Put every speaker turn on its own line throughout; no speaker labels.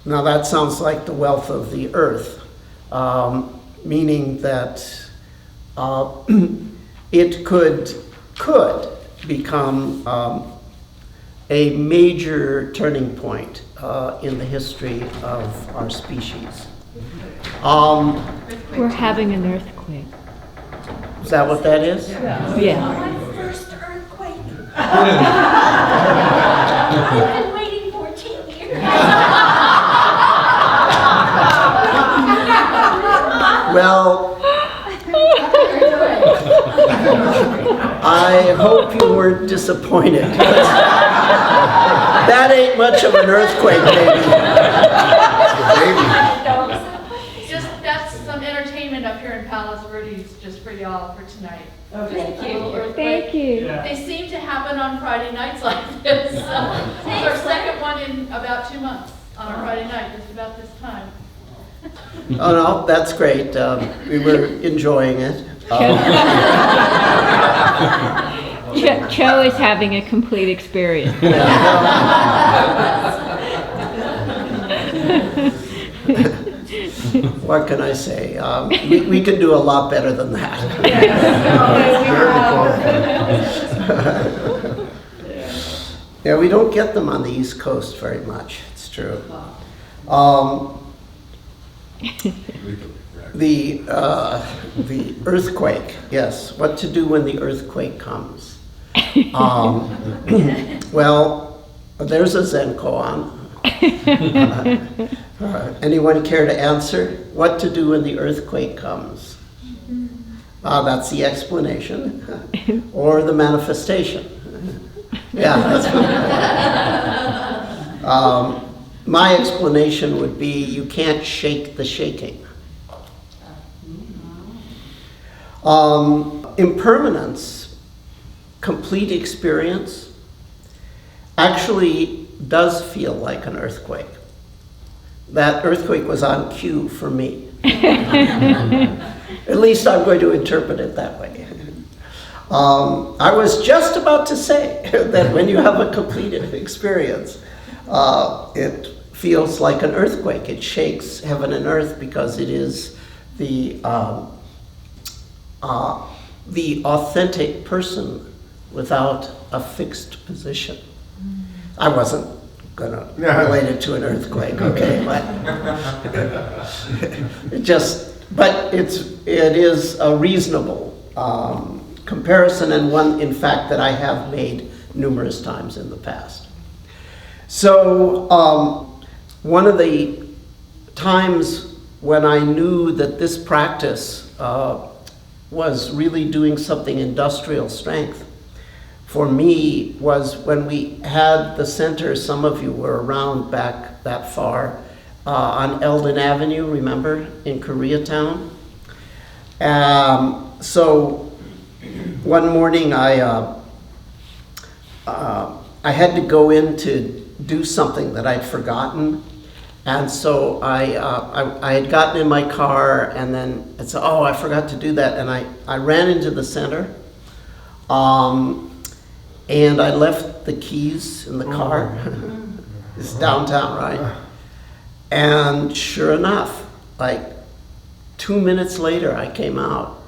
Now that sounds like the wealth of the earth, meaning that it could become a major turning point in the history of our species.
We're having an earthquake.
Is that what that is?
Yeah.
My first earthquake. I've been waiting 14 years.
Well, I hope you weren't disappointed. That ain't much of an earthquake, baby.
That's some entertainment up here in Palos Verdes, just for y'all for tonight.
Thank you.
Thank you.
They seem to happen on Friday nights like this. It's our second one in about 2 months on a Friday night, just about this time.
Oh no, that's great. We were enjoying it.
Cho is having a complete experience.
What can I say? We can do a lot better than that. Yeah, we don't get them on the East Coast very much. It's true. The earthquake, yes. What to do when the earthquake comes? Well, there's a Zen koan. Anyone care to answer? What to do when the earthquake comes? That's the explanation, or the manifestation. Yeah, that's right. My explanation would be you can't shake the shaking. Impermanence, complete experience, actually does feel like an earthquake. That earthquake was on cue for me. At least I'm going to interpret it that way. I was just about to say that when you have a complete experience, it feels like an earthquake. It shakes heaven and earth because it is the authentic person without a fixed position. I wasn't gonna relate it to an earthquake, okay? But it is a reasonable comparison, and one, in fact, that I have made numerous times in the past. So one of the times when I knew that this practice was really doing something industrial strength for me was when we had the center. Some of you were around back that far on Eldon Avenue, remember, in Koreatown. So one morning I had to go in to do something that I'd forgotten. And so I had gotten in my car, and then I said, oh, I forgot to do that. And I ran into the center, and I left the keys in the car. It's downtown, right? And sure enough, like 2 minutes later, I came out.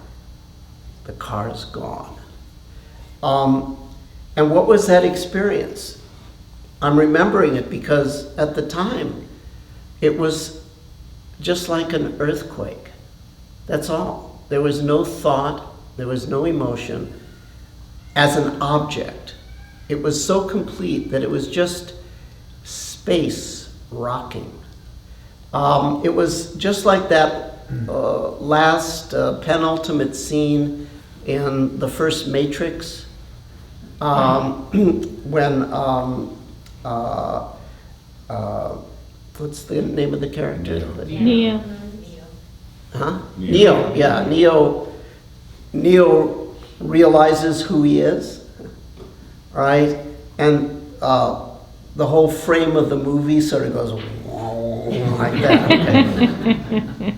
The car's gone. And what was that experience? I'm remembering it because at the time, it was just like an earthquake. That's all. There was no thought, there was no emotion as an object. It was so complete that it was just space rocking. It was just like that last penultimate scene in the first Matrix when what's the name of the character?
Neo.
Huh? Neo, yeah. Neo realizes who he is, right? And the whole frame of the movie sort of goes like that. Okay?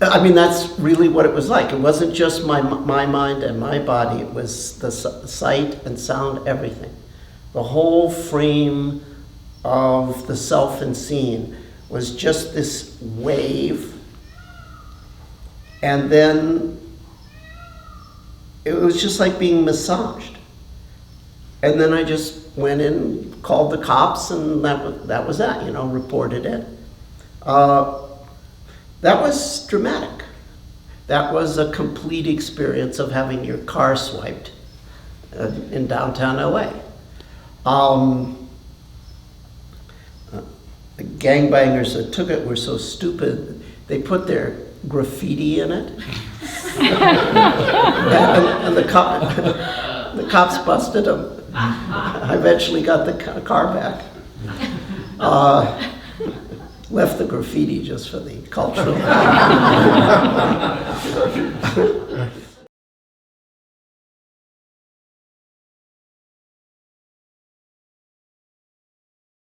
I mean, that's really what it was like. It wasn't just my mind and my body. It was the sight and sound, everything. The whole frame of the self and scene was just this wave, and then it was just like being massaged. And then I just went in, called the cops, and that was that, you know, reported it. That was dramatic. That was a complete experience of having your car swiped in downtown LA. The gangbangers that took it were so stupid, they put their graffiti in it. and the cops busted them. I eventually got the car back. Left the graffiti just for the cultural.